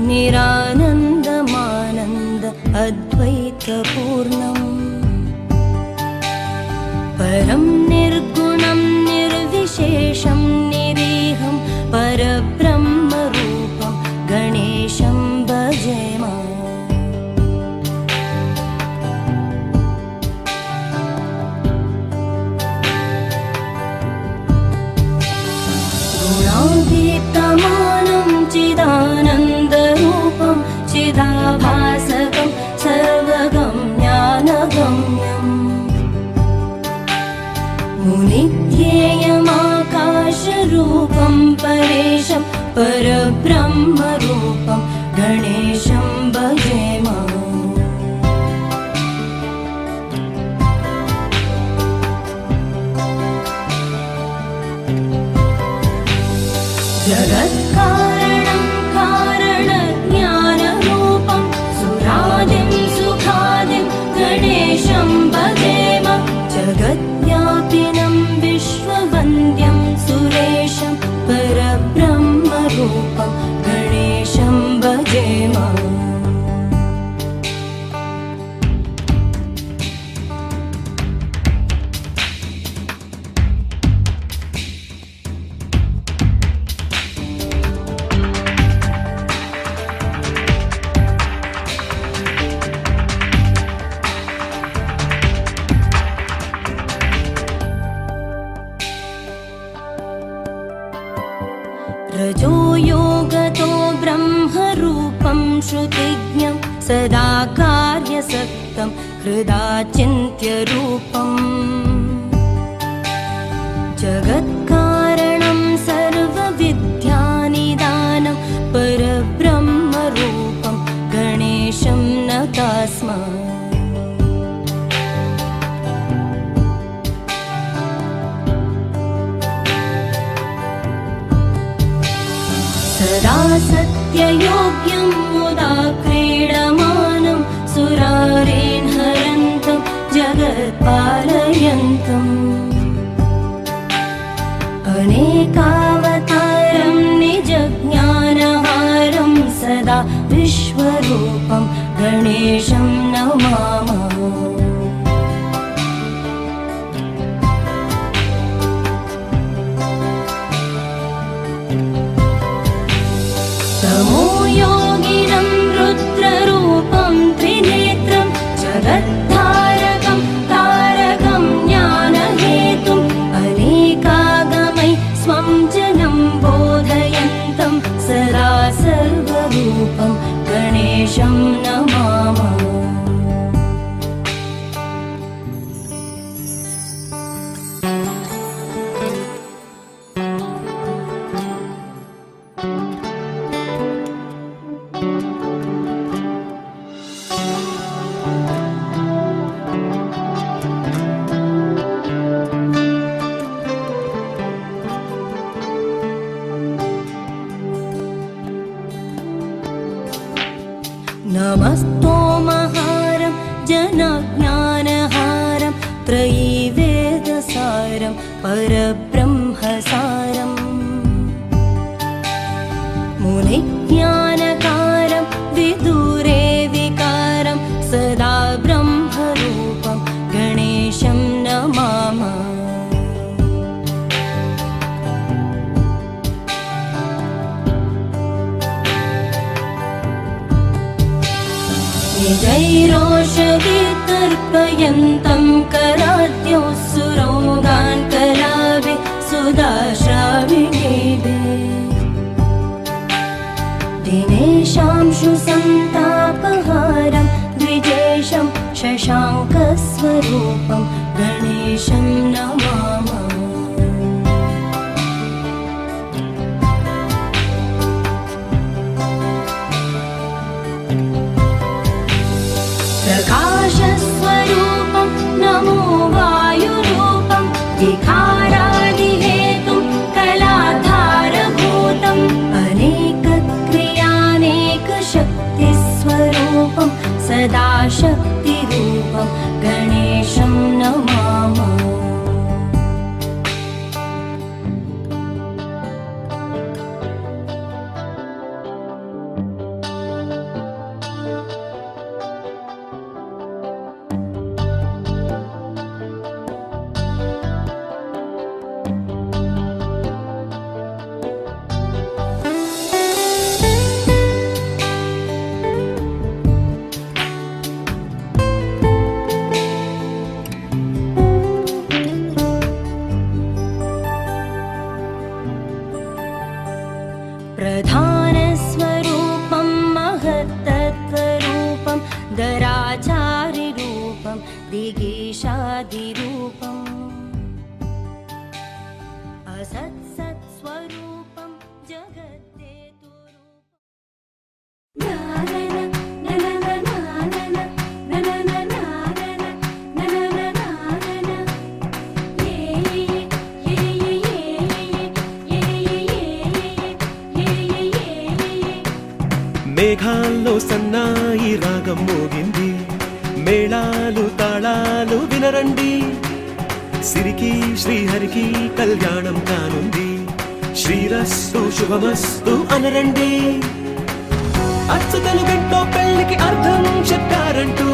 निरानन्दमानन्द अद्वैतपूर्णम् परं निर्गुणं निर्विशेषं निरीहं परब्रह्मरूपं गणेशं भजेम। गुणातीतमानं चिदानन्दरूपं चिदाभासकं सर्वगम्यानगम्यम् मुनिध्येयमाकाशरूपं परेशं परब्रह्मरूपं गणेशं भजेम। जगत्कारणं कारणज्ञानरूपं सुरादिं सुखादिं गणेशं भजेम। जगद्व्यापिनं विश्ववन्द्यं सुरेशं परब्रह्मरूपं गणेशं भजेम। रजो योगतो ब्रह्मरूपं श्रुतिज्ञं सदा कार्यसक्तं हृदाचिन्त्यरूपम् जगत्कारणं सर्वविद्यानिदानं परब्रह्मरूपं गणेशं नतास्म। सदा सत्ययोग्यं मुदा क्रीडमानं सुरारेन् हरन्तं जगत्पालयन्तम् अनेकावतारं निजज्ञानहारं सदा विश्वरूपं गणेशं नमामः। तमो योगिनं रुद्ररूपं त्रिनेत्रं जगद्धारकं तारकं ज्ञानहेतुम् अनेकागमै स्वं जनं बोधयन्तं सदा सर्वरूपं गणेशं नमामः। नमस्तोमहारं जनज्ञानहारं त्रयीवेदसारं परब्रह्मसारं मुनिज्ञानकारं विदुरे विकारं सदा ब्रह्मरूपं गणेशं नमामः। निजैरोषधितर्पयन्तं कराद्यो सुरोगान् कलाभि सुदाश्राविणीभि दिनेशांशु सन्तापहारं द्विजेशं शशाङ्कस्वरूपं गणेशं नमामः। प्रकाशस्वरूपं नमो वायुरूपं विकारादिहेतुं कलाधारभूतम् अनेकक्रियानेकशक्तिस्वरूपं सदा शक्तिरूपं गणेशं नमामः। प्रधानस्वरूपं महत्तत्त्वरूपं दराचार्यरूपं दिगेशादिरूपम् असत्सत्स्वरूपं మేఘాల్లో సన్నాయి రాగం మోగింది, మేళాలు తాళాలు వినరండి, సిరికి శ్రీహరికి కళ్యాణం కానుంది, శ్రీరస్తు శుభమస్తు అనరండి. అచ్చతలు గంటో పెళ్లికి అర్థం చెప్పారంటూ,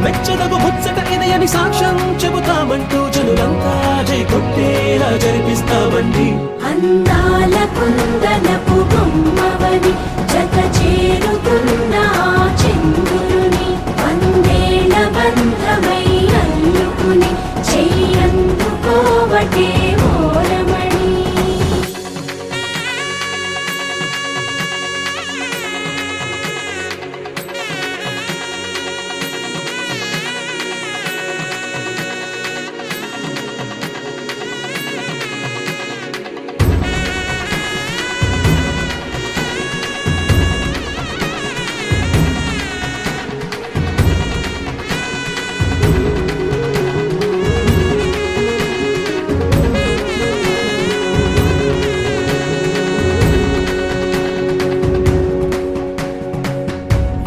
మెచ్చదగు ముచ్చట ఇదయని సాక్ష్యం చెబుతామంటూ, జనులంతా జై కొట్టేలా జరిపిస్తామండి. అందాల కుందనపు బొమ్మవని జత చేరుతున్న చంద్రుని, వందేళ్ల బంధమై అల్లుకుని చెయ్యందుకోవటే ఓరమణి.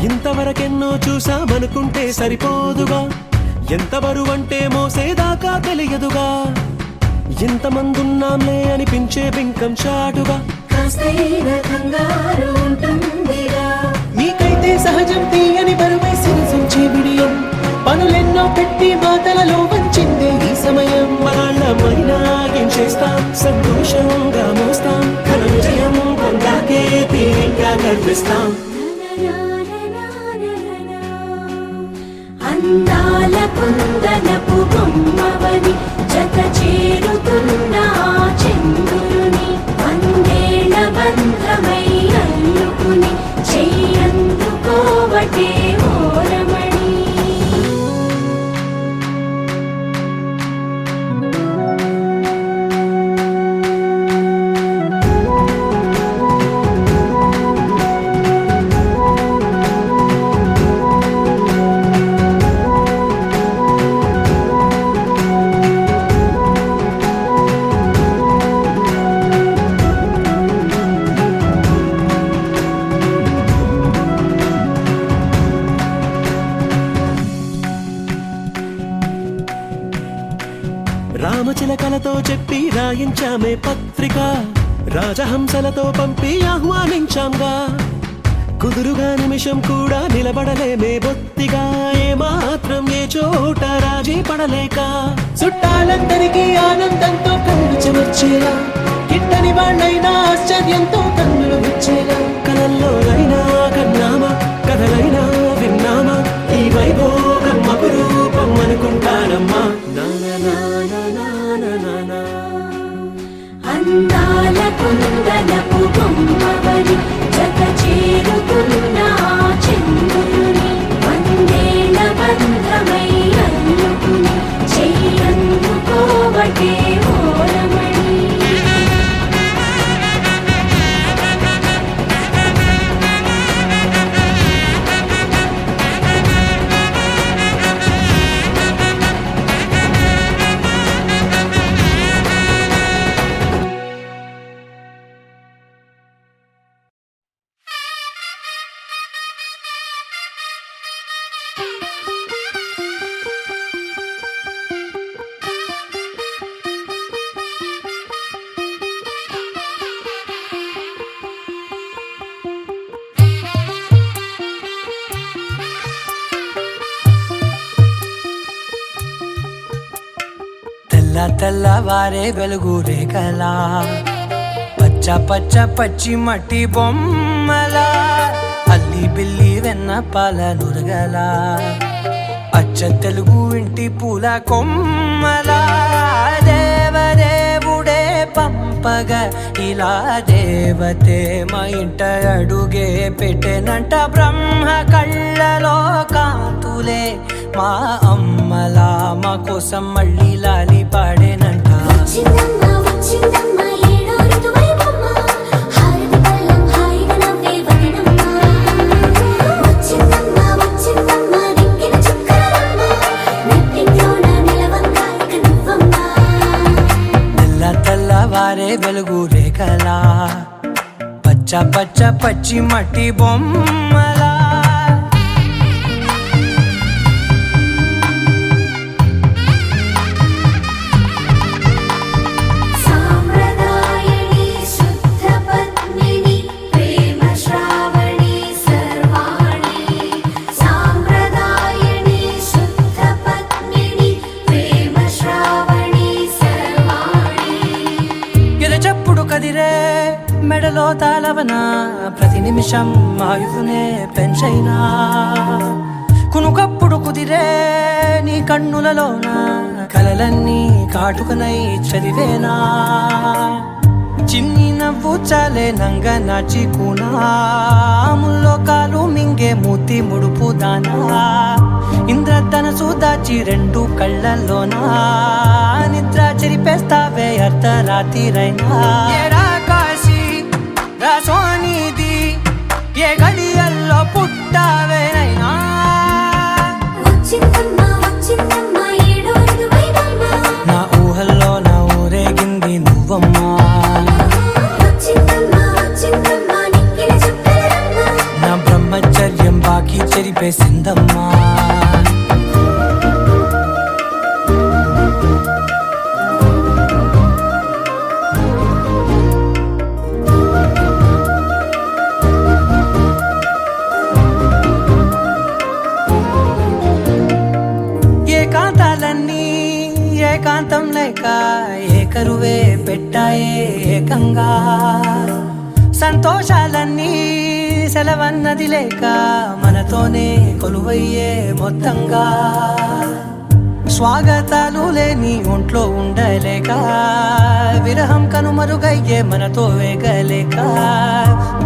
ఇంతవరకెన్నో చూసామనుకుంటే సరిపోదుగా, ఎంత బరువంటే మోసేదాకా తెలియదుగా, ఇంతమందున్నాంలే అనిపించే బింకం చాటుగా, మీకైతే సహజం తీయని బరువై సిరిసొంచే విడియం, పనులెన్నో పెట్టి మాటలలో వంచిందే ఈ సమయం. మనాళ్ళమైనా ఏం చేస్తాం, సంతోషంగా మోస్తాం, ఘన విజయం పొందాకే తీరిగ్గా కనిపిస్తాం. అందాల కుందనపు బొమ్మవని జత చేరుతున్న చంద్రుని, వందేళ్ల బంధమై అల్లుకుని చెయ్యందుకోవటే ఓరమణి. రామచిలకలతో చెప్పి రాయించామే పత్రిక, రాజహంసలతో పంపి ఆహ్వానించాంగా, కుదురుగా నిమిషం కూడా నిలబడలేమే బొత్తిగా, ఏ మాత్రం ఏ చోట రాజీ పడలేక, చుట్టాలందరికీ ఆనందంతో కళ్ళు చెమర్చేలా, కిట్టని వాళ్ళైనా ఆశ్చర్యంతో కన్నులు విచ్చేలా, కలల్లోనైనా కన్నామా కథలైనా విన్నామా, ఈ వైభోగం అపురూపం అనుకుంటానమ్మా. అందాల కుందనపు బొమ్మవని జత చేరుతున్న చంద్రుని, వందేళ్ల బంధమై అల్లుకుని చెయ్యందుకోవటే ఓరమణి. తెల్లవారే వెలుగు రేఖలా, పచ్చ పచ్చ పచ్చి మట్టి బొమ్మలా, అల్లి బిల్లి వెన్న పాల నురగలా, అచ్చ తెలుగు ఇంటి పూల కొమ్మలా, దేవదేవుడే పంపగా ఇలా దేవతే మా ఇంట అడుగే పెట్టెనంట బ్రహ్మ కళ్ళలో కాంతులే మా అమ్మలా మా కోసం మళ్ళీ లాలి పాడేనంట వచ్చిందమ్మ వచ్చిందమ్మ ఏడో ఋతువైవమ్మ హారతి పళ్ళం హాయిగా నవ్వే వదనమ్మ వచ్చిందమ్మ వచ్చిందమ్మ దిక్కిన చుక్కలమ్మ నెట్టింట్లోన నిలవంగా ఇక నువ్వమ్మ తెల్ల తెల్లవారే వెలుగు రేఖలా పచ్చ పచ్చ పచ్చి మట్టి బొమ్మలా సాంప్రదాయని శుద్ధ పద్మిని ప్రేమ శ్రావణి సర్వాణి సాంప్రదాయని శుద్ధ పద్మిని ప్రేమ శ్రావణి సర్వాణి ఎరచప్పుడు కదిరే మెడలో తాళవన ప్రతి నిమిషం ఆయువునే పెంచైనా కునుకప్పుడు కుదిరే నీ కన్నులలోన కలలన్నీ కాటుకనై చదివేనా చిన్ని నవ్వు చాలే నంగ నాచి కూనాముల్లో కాలు మింగే మూతి ముడుపు దానా ఇంద్రధనసు దాచి రెండు కళ్ళల్లోనా నిద్ర చెరిపేస్తావే అర్ధరాత్రిరైనా ఏరా కాశీ రా సోనిది ఏ గడియల్లో పుట్టావేనైనా వచ్చిందమ్మ వచ్చిందమ్మ ఏడో ఋతువైవమ్మ నా ఊహల్లో నా ఊరేగింది నువ్వమ్మా వచ్చిందమ్మ వచ్చిందమ్మ నిక్కిన చుక్కలమ్మ నా బ్రహ్మచర్యం బాకీ చెరిపేసిందమ్మా ఏకాంతాలన్నీ ఏకాంతం లేక ఏకరువే పెట్టాయే ఏకంగా సంతోషాలన్నీ సెలవన్నది లేక మనతోనే కొలువయ్యే మొత్తంగా స్వాగతాలు లేని ఒంట్లో ఉండలేక విరహం కనుమరుగయ్యే మనతో వేగలేక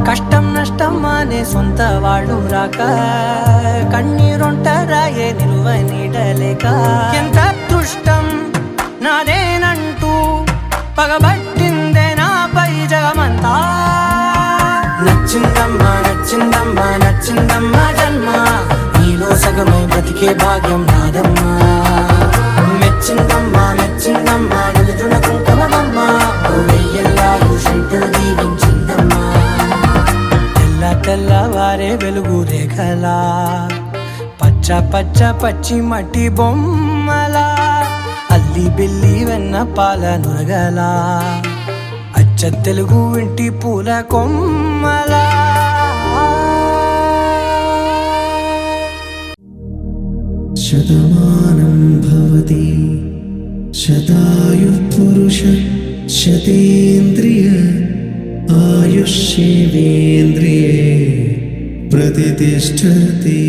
కష్టం నష్టం అనే సొంత వాళ్ళు రాక కన్నీరొంటరాయే నిలువ నీడలేక ఎంత అదృష్టం నాదేనంటూ పగబట్టిందే నాపై జగమంతా నచ్చిందమ్మా నచ్చిందమ్మా నచ్చిందమ్మా జన్మ నీలో సగమై బ్రతికే భాగ్యం నాదమ్మా మెచ్చిందమ్మా మెచ్చిందమ్మా నిలుచున కుంకుమమ్మా వెయ్యల్లాలు శంకులు దీవించిందమ్మా తెల్ల తెల్లవారే వెలుగు రేఖలా పచ్చ పచ్చ పచ్చి మట్టి బొమ్మలా అల్లి బిల్లి వెన్న పాల నురగలా అచ్చ తెలుగు ఇంటి పూల కొమ్మలా శతమానం భవతి శతాయుః పురుష శతేంద్రియ ఆయుష్యేవేంద్రియే ప్రతిష్టతి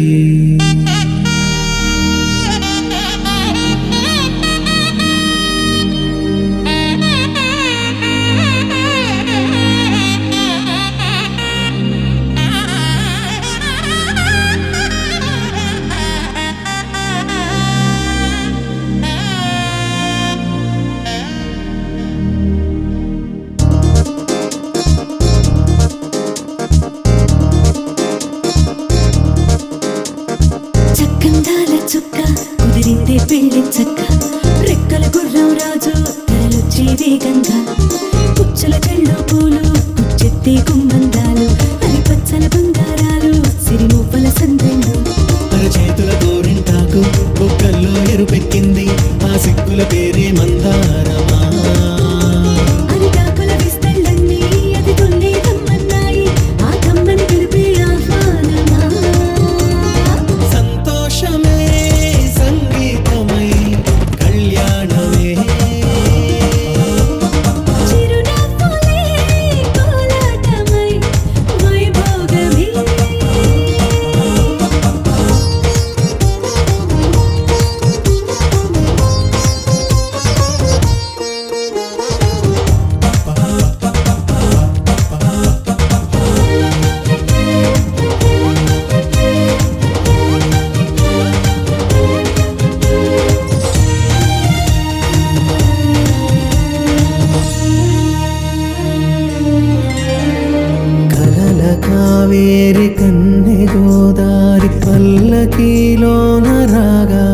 కావేరి కన్నె గోదారి పల్లకీలోన రాగా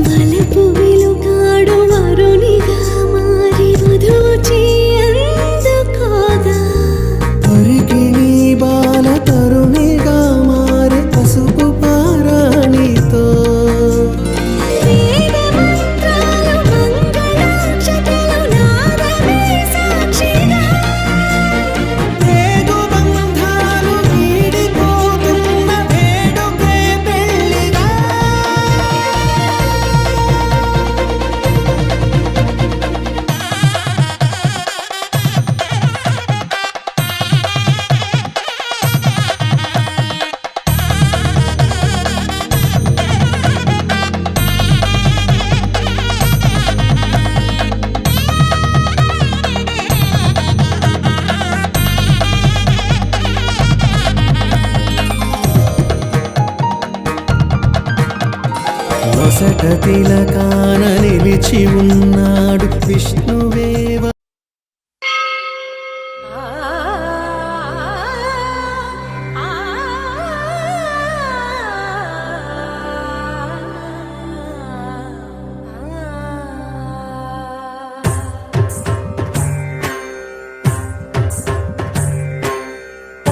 వలపు వెలుగాడు వరునిగా మారి వధూచి అందుకోగా పరికి నీ బాల తరుణిగా మారి పసుపు పారాణితో వేద మంత్రాలు మంగళాక్షతలు నాదమే సాక్షిగా రేగు బంధాలు వీడిపోతున్న వేడుకే పెళ్ళిగా నొసట తిలకాన నిలిచి ఉన్నాడు విష్ణువేవ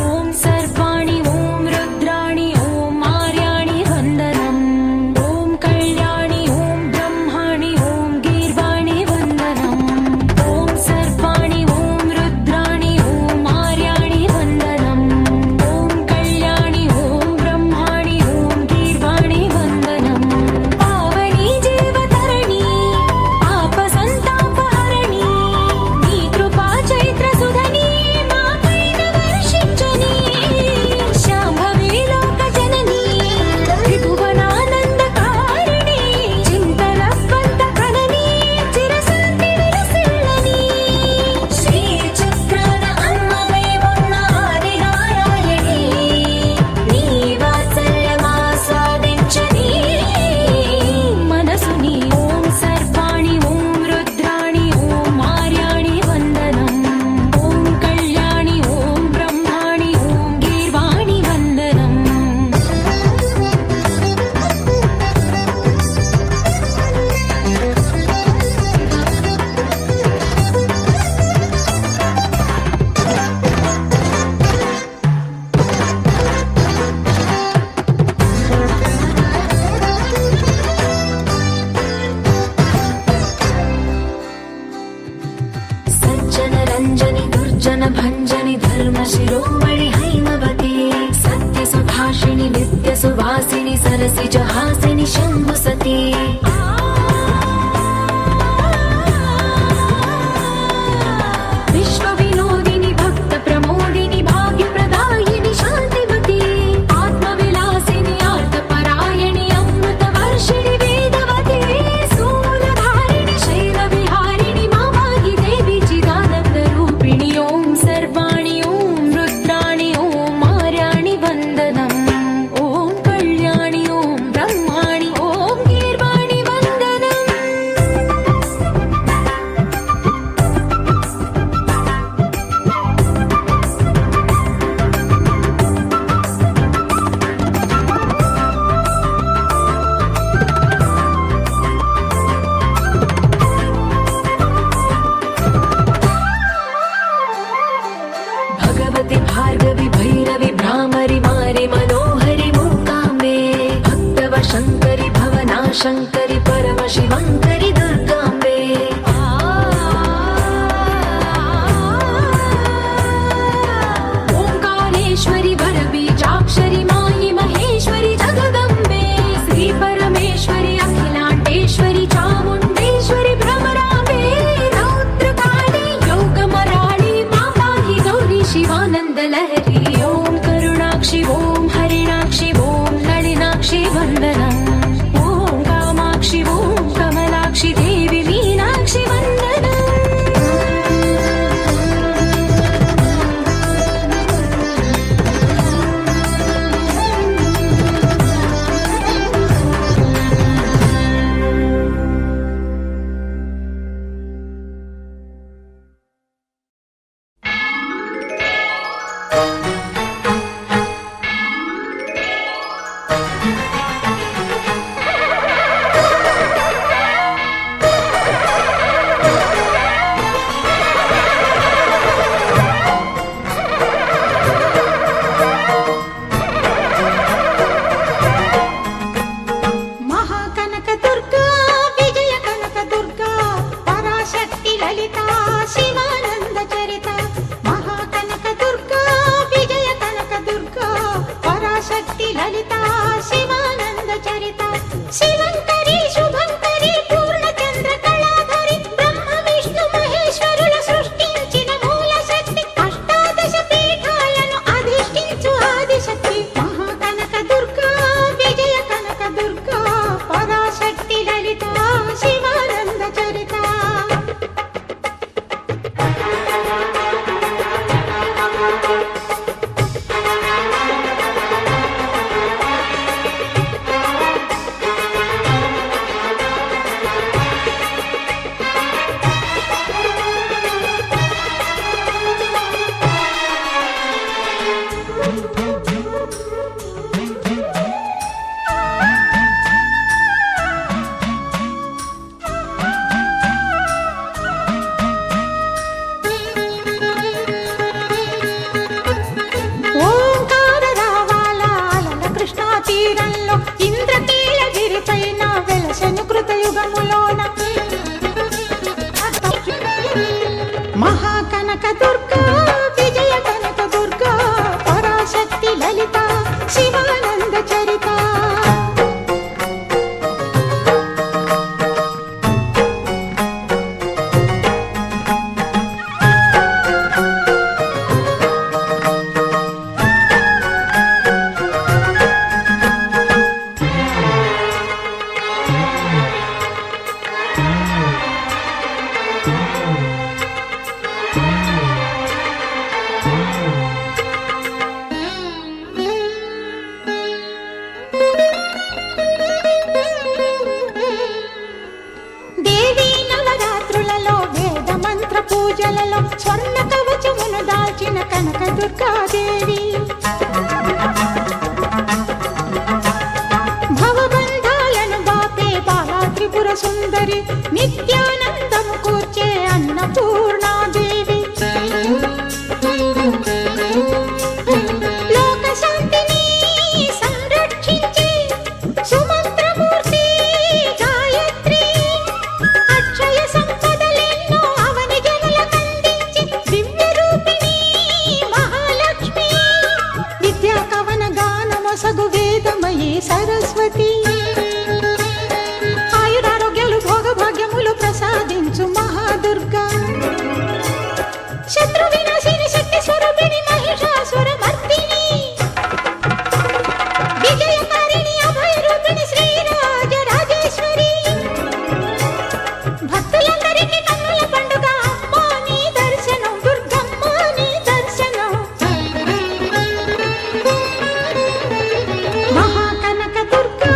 ఓం సర్వాణి ఓం రుద్రాణి ఓం ఆర్యాణి వందనం ఓం కళ్యాణి ఓం బ్రహ్మాణి ఓం గీర్వాణి వందనం ఓం సర్వాణి ఓం రుద్రాణి ఓం ఆర్యాణి వందనం ఓం కళ్యాణి ఓం బ్రహ్మాణి ఓం గీర్వాణి వందనం పావని జీవతరణి పాప సంతాపహరణి నీ కృపా చైత్ర సుధని మా పైన వర్షించని శాంభవి లోక జనని త్రిభువనానందకారిణి చింతలప్పంత కనని చిరశాంతి విలసిల్లని శ్రీ చక్రాన అమ్మవై ఉన్న ఆది నారాయణి నీ వాత్సల్యమాస్వాదించని మనసుని ఓం సర్వాణి ఓం రుద్రాణి ఓం ఆర్యాణి వందనం ఓం కళ్యాణి ఓం బ్రహ్మాణి ఓం గీర్వాణి వందనం సజ్జన రంజని దుర్జన భంజని ధర్మ శిరోమణి హైమవతి సత్య సుభాషిణి నిత్య సువాసిని సరసిజ హాసిని శంభు సతి విశ్వ వినోదిని భక్త ప్రమోదిని భాగ్య ప్రదాయిని శాంతిమతి ఆత్మ విలాసిని ఆర్త పరాయణి అమృత వర్షిణి వేదవతి శూలధారిణి శైల విహారిణి మామాగి దేవి చిదానంద రూపిణి ఓం సర్వాణి ఓం రుద్రాణి ఓం ఆర్యాణి వందనం ఓం కళ్యాణి ఓం బ్రహ్మాణి ఓం గీర్వాణి వందనం भगवति भार्गवि भैरवि भ्रामरि मारि मनोहरि मूकाम्बे भक्तव शङ्करि भवना शङ्करि परम शिवङ्करि दुर्गाम्बे ओङ्कारेश्वरि वरबीजाक्षरि मायि महेश्वरि जगदम्बे श्री परमेश्वरि अखिलाण्डेश्वरि चामुण्डेश्वरि भ्रमराम्बे रौद्रकाली योगमराळि माताहि गौरी शिवानन्द लहरी ॐ करुणाक्षि ॐ हरिणाक्षि ॐ नलिनाक्षि वन्दनम् ॐ कामाक्षि ఓంకార రావాల అలల కృష్ణా తీరంలో ఇంద్రకీలగిరి పైన వెలసెను కృతయుగములోన మహాకనక దుర్గా విజయ కనక దుర్గా పరాశక్తి లలిత శివానంద చరిత దేవీ నవరాత్రులలో వేద మంత్ర పూజలలో స్వర్ణ కవచమును దాల్చిన కనక దుర్గాదేవి భవబంధాలను బాపే బాలా త్రిపుర సుందరి నిత్యానందము కూర్చే అన్నపూర్ణాదేవి లోక శాంతిని సంరక్షించే సుమంత్రమూర్తి గాయత్రి అక్షయ సంపదలెన్నో అవని జనులకందించి దివ్య రూపిణి మహాలక్ష్మి విద్యా కవన గానమొసగు వేదమయీ సరస్వతి ఆయురారోగ్యాలు భోగభాగ్యములు ప్రసాదించు మహాదుర్గా శత్రు వినాశిని శక్తి స్వరూపిణి మహిషాసుర మర్దిని విజయకారిణి అభయ రూపిణి శ్రీరాజ రాజేశ్వరి భక్తులందరికీ కన్నుల పండుగ అమ్మా నీ దర్శనం దుర్గమ్మ నీ దర్శనం మహాకనక దుర్గా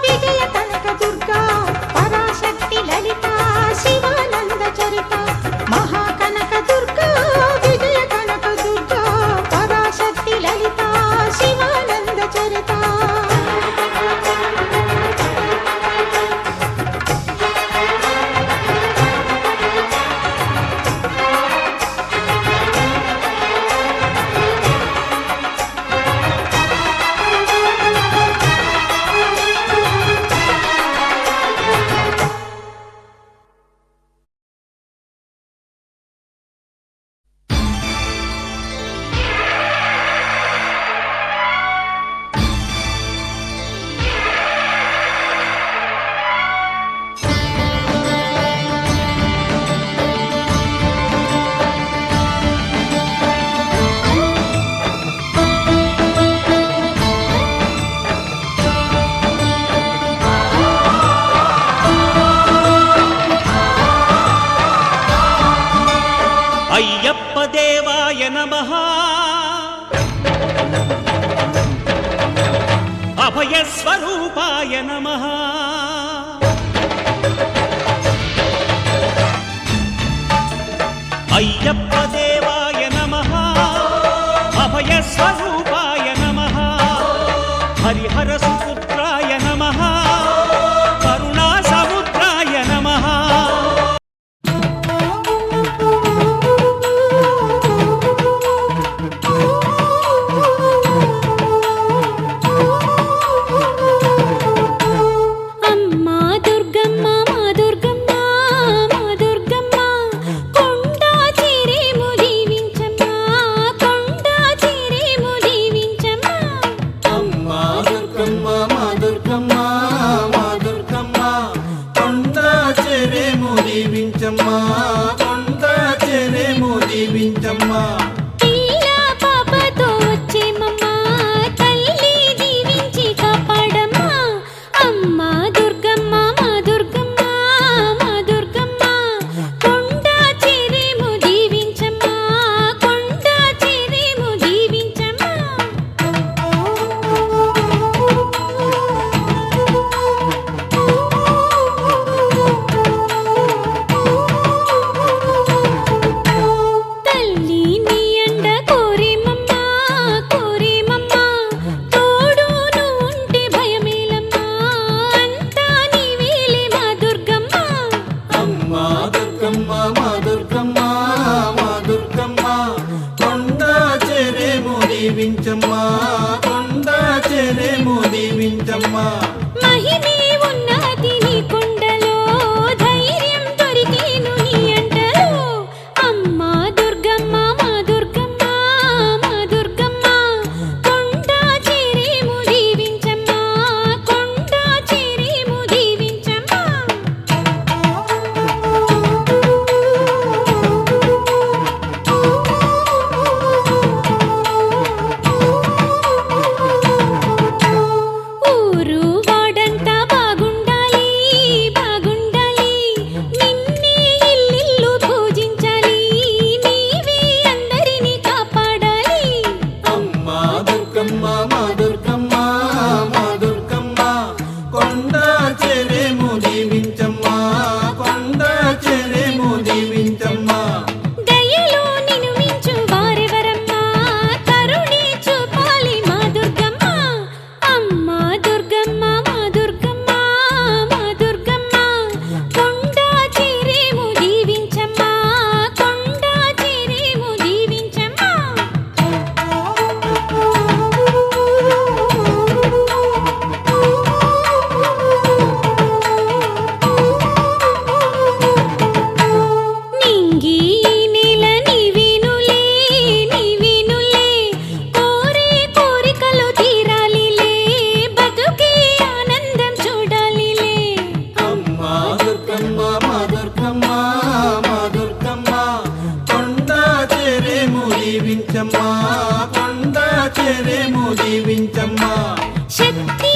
విజయ కనక దుర్గా పరాశక్తి లలిత శివానంద చరిత మహాకనక దుర్గా విజయ కనక దుర్గా పరాశక్తి లలిత శివానంద చరిత అయ్యప్ప దేవాయ నమః అభయ స్వరూపాయ నమః అయ్యప్ప దేవాయ నమః అభయ స్వరూపాయ నమః హరిహర సుపుత్రాయ నమః కరుణా సముద్రాయ నమః అమ్మా దుర్గమ్మ మా దుర్గమ్మ మా దుర్గమ్మ కొండా చేరేము దీవించమ్మా కొండా చేరేము దీవించమ్మా కొండ చెరేము దీవించమ్మా మహిమే ఉన్నది నీ కొండలో ధైర్యం దొరికేను నీ అంటలో అమ్మా దుర్గమ్మ మా దుర్గమ్మ మా దుర్గమ్మ కొండ చేరేము దీవించమ్మా కొండ చేరేము దీవించమ్మా ఊరు వాడంతా బాగుండాలి బాగుండాలి నిన్నే ఇల్లిల్లు పూజించాలి నీవే అందరినీ కాపాడాలి అమ్మా దుర్గమ్మ మా దుర్గమ్మ మా దుర్గమ్మ కొండ చెరేము దీవించమ్మా కొండ చెరేము దీవించమ్మా దయలో నిన్ను మించు వారెవరమ్మా కరుణే చూపాలి మా దుర్గమ్మ అమ్మా దుర్గమ్మ మా దుర్గమ్మ మా దుర్గమ్మ కొండ చేరేము దీవించమ్మా కొండ చేరేము దీవించమ్మా నింగి నేల నీవేనులే నీవేనులే కోరే కోరికలు తీరాలిలే బతుకే ఆనందం చూడాలిలే అమ్మా దుర్గమ్మ మా దుర్గమ్మ మా దుర్గమ్మ కొండ చెరేము దీవించమ్మా కొండ చెరేము దీవించమ్మా శక్తి